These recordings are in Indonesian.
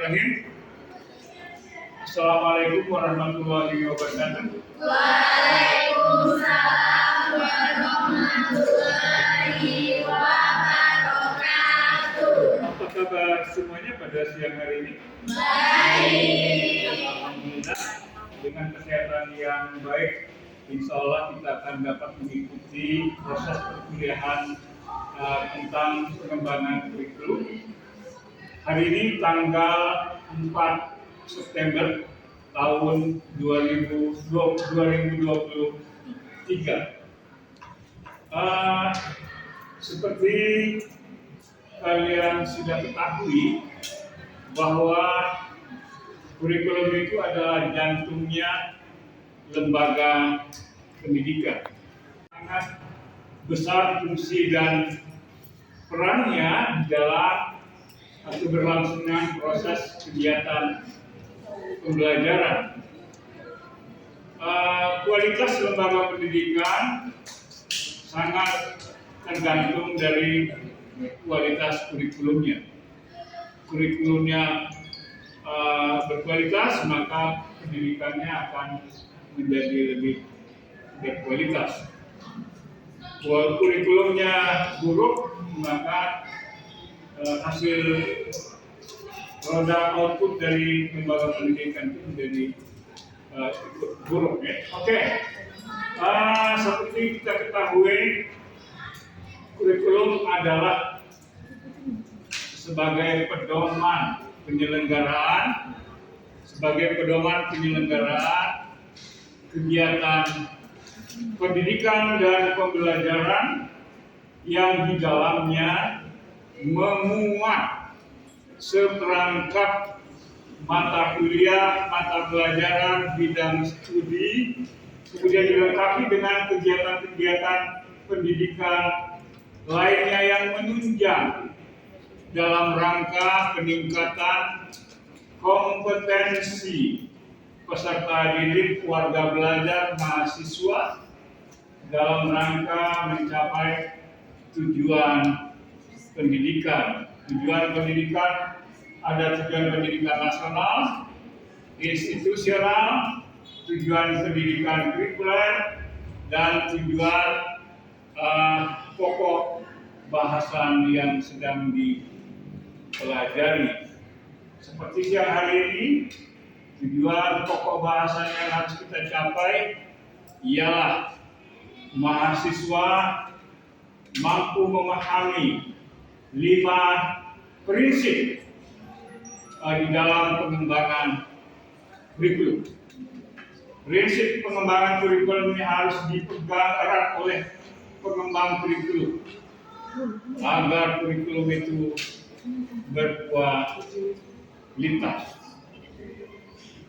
Bismillahirrahmanirrahim. Assalamualaikum warahmatullahi wabarakatuh. Waalaikumsalam warahmatullahi wabarakatuh. Apa kabar semuanya pada siang hari ini? Baik. Alhamdulillah, dengan kesehatan yang baik, insya Allah kita akan dapat mengikuti proses perkuliahan tentang pengembangan kurikulum. Hari ini tanggal 4 September tahun 2023. Seperti kalian sudah ketahui bahwa kurikulum itu adalah jantungnya lembaga pendidikan. Sangat besar fungsi dan perannya dalam keberlangsungan proses kegiatan pembelajaran. Kualitas lembaga pendidikan sangat tergantung dari kualitas kurikulumnya. Kurikulumnya berkualitas, maka pendidikannya akan menjadi lebih berkualitas. Kalau kurikulumnya buruk, maka hasil produk output dari lembaga pendidikan itu menjadi buruk. Ya. Oke. Seperti kita ketahui, kurikulum adalah sebagai pedoman penyelenggaraan kegiatan pendidikan dan pembelajaran yang di dalamnya memuat seperangkat mata kuliah, mata pelajaran, bidang studi, kemudian dilengkapi dengan kegiatan-kegiatan pendidikan lainnya yang menunjang dalam rangka peningkatan kompetensi peserta didik, warga belajar, mahasiswa dalam rangka mencapai tujuan pendidikan. Tujuan pendidikan ada tujuan pendidikan nasional, institusional, tujuan pendidikan kurikuler, dan tujuan pokok bahasan yang sedang dipelajari. Seperti siang hari ini, tujuan pokok bahasan yang harus kita capai ialah mahasiswa mampu memahami 5 prinsip di dalam pengembangan kurikulum. Prinsip pengembangan kurikulum ini harus dipegang erat oleh pengembang kurikulum agar kurikulum itu berkualitas.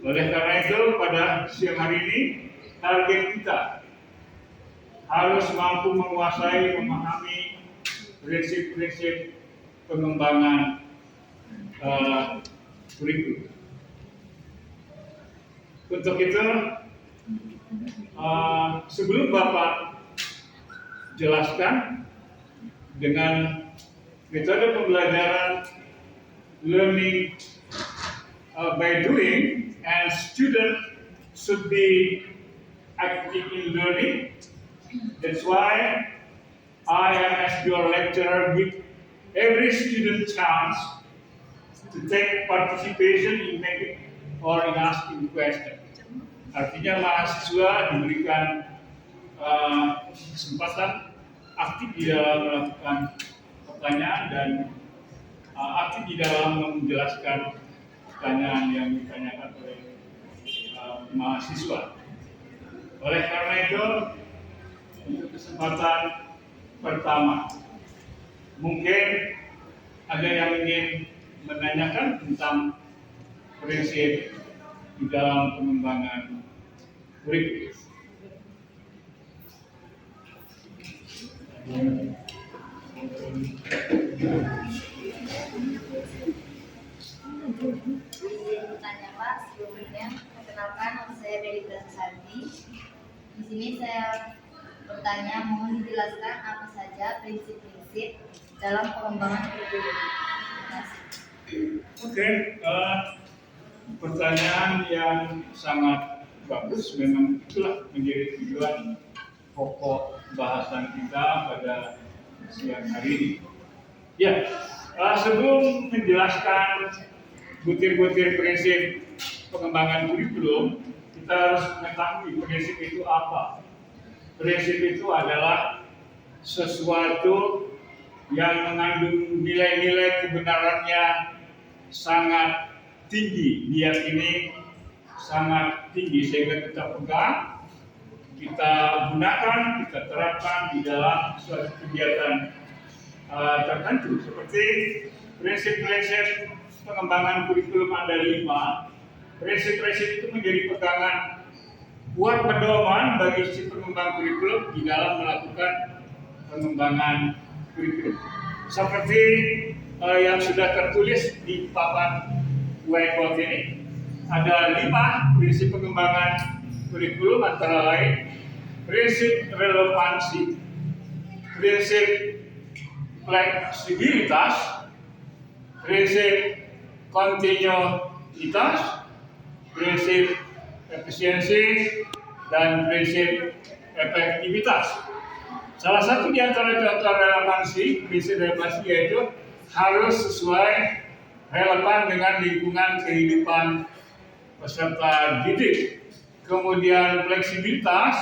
Oleh karena itu, pada siang hari ini target kita harus mampu menguasai, memahami prinsip-prinsip pengembangan kurikulum. Untuk itu, sebelum Bapak jelaskan dengan metode pembelajaran learning by doing, and student should be active in learning. That's why I, as your lecturer, give every student chance to take participation in making or in asking questions. Artinya mahasiswa diberikan kesempatan aktif di dalam melakukan pertanyaan dan aktif di dalam menjelaskan pertanyaan yang ditanyakan oleh mahasiswa. Oleh karena itu, untuk kesempatan pertama, mungkin ada yang ingin menanyakan tentang prinsip di dalam pengembangan kurikulum. Tanya Pak, sebelumnya perkenalkan nama saya Belita Santi. Di sini saya bertanya, mohon dijelaskan apa saja prinsip-prinsip dalam pengembangan kurikulum. Terima kasih. Oke, pertanyaan yang sangat bagus. Memang itulah menjadi tujuan pokok bahasan kita pada siang hari ini. Ya, sebelum menjelaskan butir-butir prinsip pengembangan kurikulum, kita harus mengetahui prinsip itu apa. Prinsip itu adalah sesuatu yang mengandung nilai-nilai kebenarannya sangat tinggi, diyakini sangat tinggi, sehingga kita pegang, kita gunakan, kita terapkan di dalam suatu kegiatan tertentu. Seperti prinsip-prinsip pengembangan kurikulum ada 5. Prinsip-prinsip itu menjadi pegangan buat pedoman bagi si pengembang kurikulum di dalam melakukan pengembangan kurikulum. Seperti yang sudah tertulis di papan whiteboard ini, ada 5 prinsip pengembangan kurikulum, antara lain prinsip relevansi, prinsip fleksibilitas, prinsip kontinuitas, prinsip efisiensi, dan prinsip efektivitas. Salah satu di antara contoh relevansi, prinsip relevansi yaitu harus sesuai relevan dengan lingkungan kehidupan peserta didik. Kemudian fleksibilitas,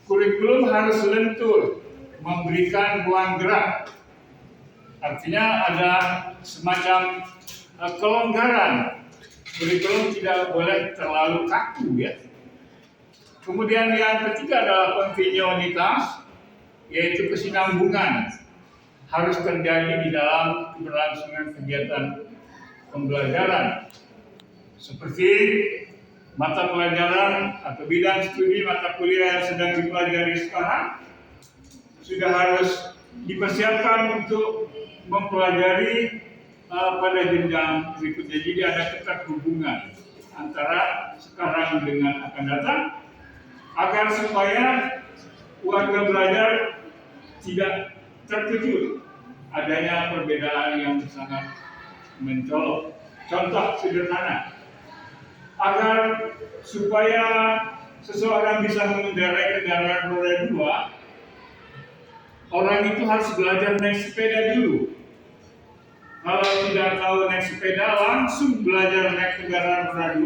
kurikulum harus lentur, memberikan ruang gerak. Artinya ada semacam kelonggaran. Kurikulum tidak boleh terlalu kaku, ya. Kemudian yang ketiga adalah kontinuitas, yaitu kesinambungan harus terjadi di dalam keberlangsungan kegiatan pembelajaran, seperti mata pelajaran atau bidang studi mata kuliah yang sedang dipelajari sekarang sudah harus dipersiapkan untuk mempelajari pada jenjang berikutnya. Jadi ada keterhubungan antara sekarang dengan akan datang, agar supaya warga belajar tidak terkejut adanya perbedaan yang sangat mencolok. Contoh sederhana, agar supaya seseorang bisa mengendarai kendaraan roda 2, orang itu harus belajar naik sepeda dulu. Kalau tidak tahu naik sepeda, langsung belajar naik kendaraan roda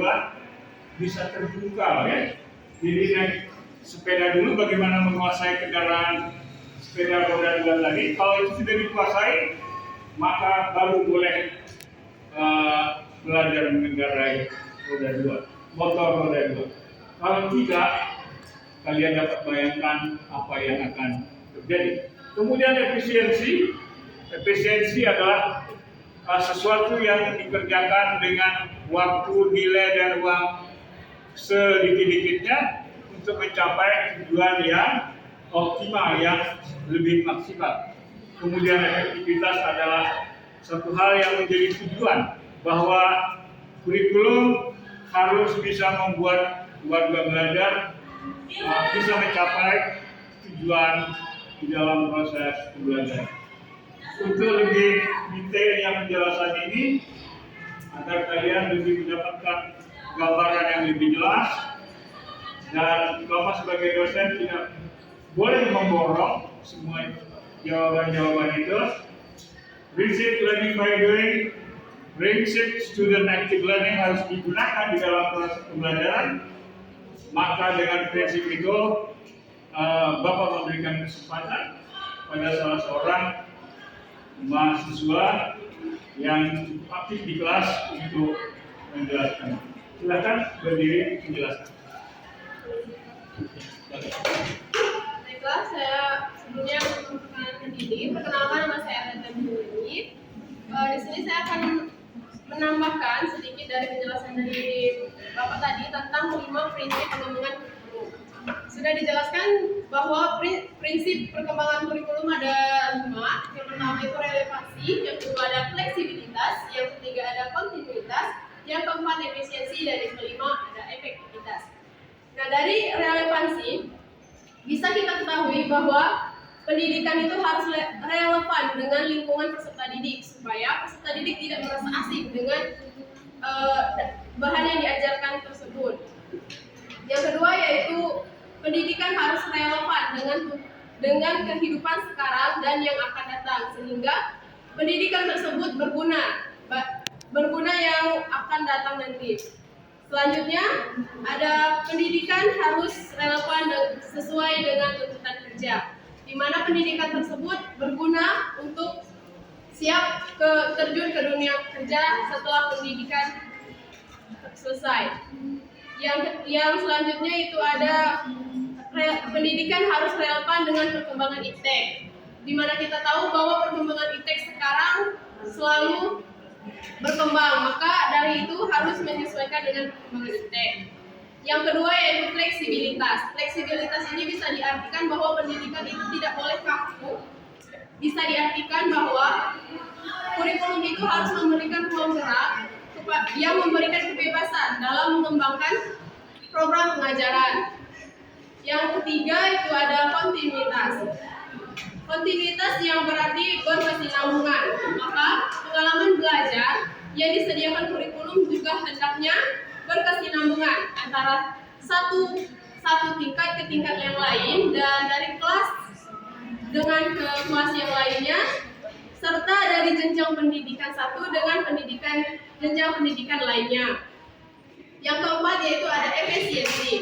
2 bisa terbungkal, ya. Jadi naik sepeda dulu, bagaimana menguasai kendaraan sepeda roda 2 tadi. Kalau itu sudah dikuasai, maka baru boleh belajar mengendarai roda 2, motor roda 2. Kalau tidak, kalian dapat bayangkan apa yang akan terjadi. Kemudian efisiensi. Efisiensi adalah sesuatu yang dikerjakan dengan waktu, nilai, dan uang sedikit-dikitnya untuk mencapai tujuan yang optimal, yang lebih maksimal. Kemudian efektivitas adalah satu hal yang menjadi tujuan, bahwa kurikulum harus bisa membuat warga belajar bisa mencapai tujuan di dalam proses pembelajaran. Untuk lebih detailnya penjelasan ini, agar kalian lebih mendapatkan gambaran yang lebih jelas, dan Bapak sebagai dosen tidak boleh memborong semua jawaban-jawaban itu. Prinsip learning by doing, prinsip student active learning harus digunakan di dalam proses pembelajaran. Maka dengan prinsip itu, Bapak memberikan kesempatan pada salah seorang mahasiswa yang cukup aktif di kelas untuk menjelaskan. Silakan berdiri menjelaskan. Baiklah, saya sebelumnya memperkenalkan diri. Perkenalkan, nama saya Reza Budi. Di sini saya akan menambahkan sedikit dari penjelasan dari Bapak tadi tentang 5 prinsip pengembangan kurikulum. Sudah dijelaskan bahwa prinsip perkembangan kurikulum ada 5. Yang pertama itu relevansi, yang kedua ada fleksibilitas, yang ketiga ada kontinuitas, yang keempat efisiensi, dan yang kelima ada efektivitas. Nah, dari relevansi bisa kita ketahui bahwa pendidikan itu harus relevan dengan lingkungan peserta didik. supaya peserta didik tidak merasa asing dengan bahan yang diajarkan tersebut. Yang kedua yaitu pendidikan harus relevan dengan kehidupan sekarang dan yang akan datang, sehingga pendidikan tersebut berguna yang akan datang nanti. Selanjutnya ada pendidikan harus relevan dan sesuai dengan tuntutan kerja, di mana pendidikan tersebut berguna untuk siap terjun ke dunia kerja setelah pendidikan selesai. Yang selanjutnya itu ada pendidikan harus relevan dengan perkembangan iptek, di mana kita tahu bahwa perkembangan iptek sekarang selalu berkembang, maka dari itu harus menyesuaikan dengan perkembangan iptek. Yang kedua yaitu fleksibilitas. Fleksibilitas ini bisa diartikan bahwa pendidikan itu tidak boleh kaku. Bisa diartikan bahwa kurikulum itu harus memberikan ruang gerak yang memberikan kebebasan dalam mengembangkan program pengajaran. Yang ketiga itu ada kontinuitas. Kontinuitas yang berarti berkesinambungan. Maka pengalaman belajar yang disediakan kurikulum juga hendaknya berkesinambungan antara satu tingkat ke tingkat yang lain, dan dari kelas dengan ke kelas yang lainnya, serta dari jenjang pendidikan satu dengan jenjang pendidikan lainnya. Yang keempat yaitu ada efisiensi.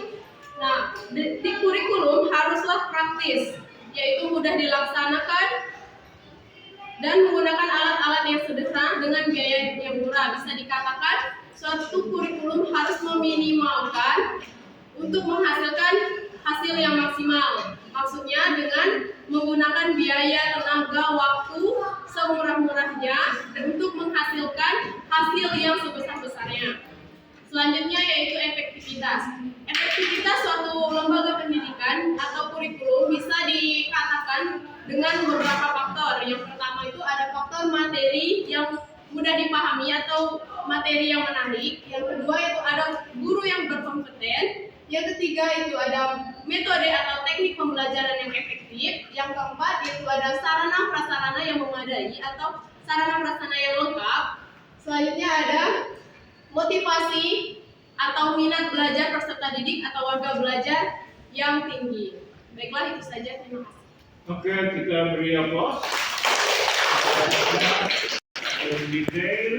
Nah, di kurikulum haruslah praktis, yaitu mudah dilaksanakan dan menggunakan alat-alat yang sederhana dengan biaya yang murah. Bisa dikatakan suatu kurikulum harus meminimalkan untuk menghasilkan hasil yang maksimal. Maksudnya dengan menggunakan biaya, tenaga, waktu semurah-murahnya untuk menghasilkan hasil yang sebesar-besarnya. Selanjutnya yaitu efektivitas. Efektivitas suatu lembaga pendidikan atau kurikulum bisa dikatakan dengan beberapa faktor. Yang pertama itu ada faktor materi yang mudah dipahami atau materi yang menarik. Yang kedua itu ada guru yang berkompeten. Yang ketiga itu ada metode atau teknik pembelajaran yang efektif. Yang keempat itu ada sarana prasarana yang memadai atau sarana prasarana yang lengkap. Selanjutnya ada motivasi atau minat belajar peserta didik atau warga belajar yang tinggi. Baiklah, itu saja. Terima kasih. Oke, kita beri aplaus. Dalam detail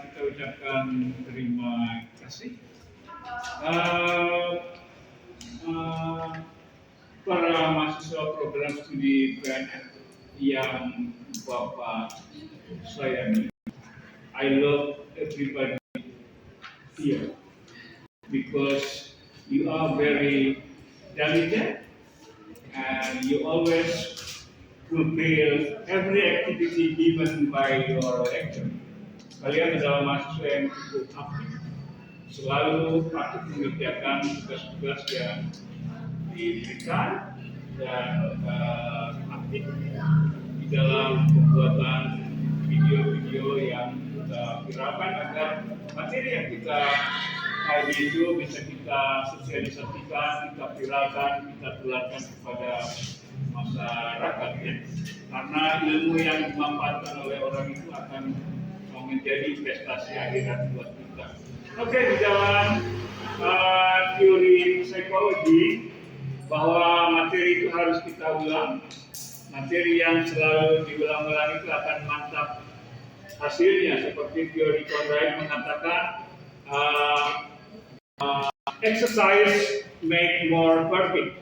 kita ucapkan terima kasih. Para mahasiswa program studi PNS yang Bapak sayangi, I love everybody here because you are very diligent and you always fulfill every activity given by your lecturer. Kalian adalah mahasiswa yang cukup aktif, selalu aktif mengerjakan tugas-tugas yang diberikan dan aktif di dalam pembuatan video-video yang kita viralkan agar materi yang kita kaji itu bisa kita sosialisasikan, kita viralkan, kita tularkan kepada masyarakat ya. Karena ilmu yang dimanfaatkan oleh orang itu akan menjadi investasi akhirat buat kita. Oke, di dalam teori psikologi bahwa materi itu harus kita ulang. Materi yang selalu diulang-ulang itu akan mantap hasilnya, seperti teori Conrad mengatakan exercise make more perfect.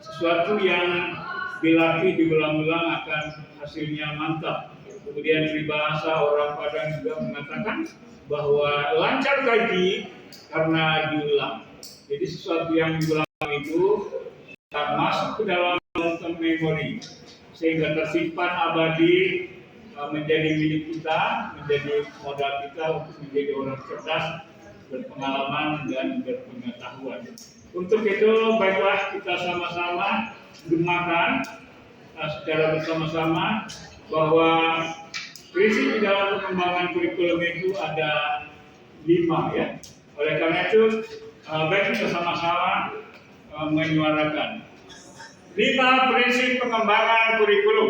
Sesuatu yang dilatih diulang-ulang akan hasilnya mantap. Kemudian peribahasa orang Padang juga mengatakan bahwa lancar kaji karena diulang. Jadi sesuatu yang diulang itu masuk ke dalam long-term memory sehingga tersimpan abadi, menjadi milik kita, menjadi modal kita untuk menjadi orang cerdas, berpengalaman dan berpengetahuan. Untuk itu baiklah kita sama-sama gemakan secara bersama-sama bahwa prinsip di dalam pengembangan kurikulum itu ada 5 ya. Oleh karena itu baik kita sama-sama menyuarakan 5 prinsip pengembangan kurikulum.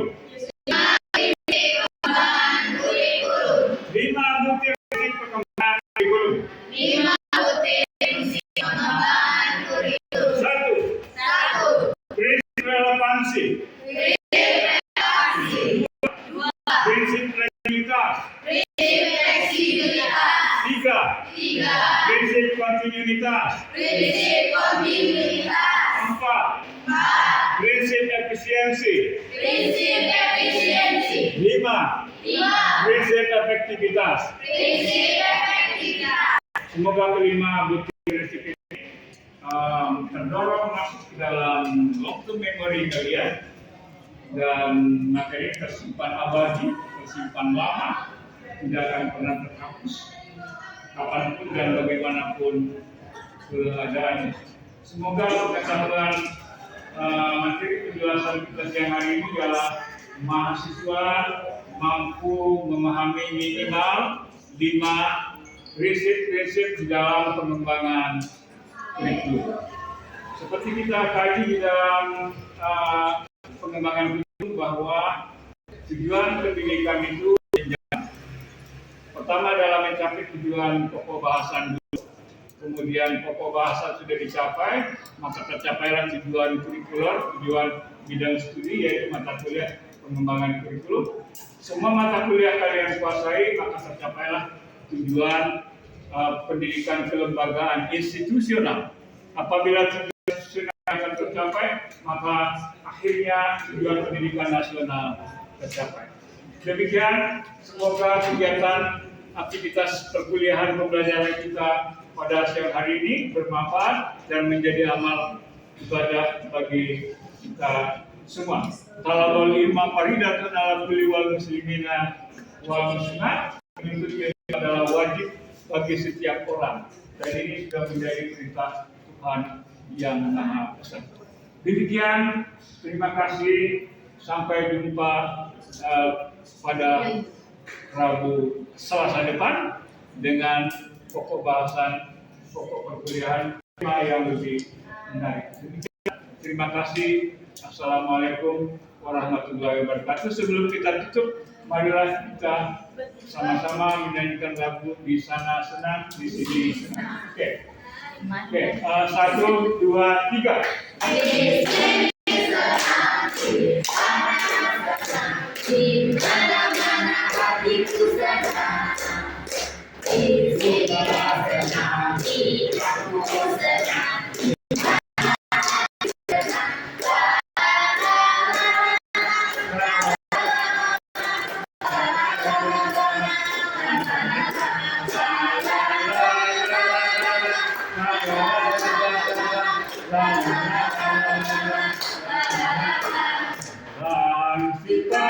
5 butir fungsi pengembangan kurikulum. 1. Prinsip relevansi. Prinsip fleksibilitas. 3. Prinsip kontinuitas. 4. Prinsip efisiensi. 5. Prinsip efektivitas. Semoga kelima butir prinsip ini terdorong masuk ke dalam long-term memory kalian dan materi tersimpan abadi, tersimpan lama, tidak akan pernah terhapus kapanpun dan bagaimanapun keadaannya. Semoga pengetahuan materi penjelasan kita siang hari ini adalah mahasiswa mampu memahami minimal 5 prinsip-prinsip di dalam pengembangan kurikulum. Seperti kita kaji di dalam pengembangan kurikulum bahwa tujuan pendidikan itu pertama adalah mencapai tujuan pokok bahasan dulu. Kemudian pokok bahasa sudah dicapai, maka tercapailah tujuan kurikuler, tujuan bidang studi yaitu mata kuliah pengembangan kurikulum. Semua mata kuliah kalian kuasai, maka tercapailah tujuan pendidikan kelembagaan institusional. Apabila tujuan institusional akan tercapai, maka akhirnya tujuan pendidikan nasional tercapai. Demikian, semoga kegiatan aktivitas perkuliahan pembelajaran kita pada siang hari ini bermanfaat dan menjadi amal ibadah bagi kita semua. Talabul ilma faridatun ala kulli wal muslimina wal muslimat. Menuntut ilmu adalah wajib bagi setiap orang. Dan ini sudah menjadi perintah Tuhan yang Maha Esa. Demikian, terima kasih. Sampai jumpa pada Rabu Selasa depan dengan pokok bahasan, pokok perkuliahan yang lebih menarik. Terima kasih. Assalamualaikum warahmatullahi wabarakatuh. Sebelum kita tutup, marilah kita sama-sama menyanyikan lagu Di Sana Senang, di Sini Senang. Oke. 1, 2, 3. Di mana-mana hatiku senang, di sini senang, di kampungku senang. Dan kita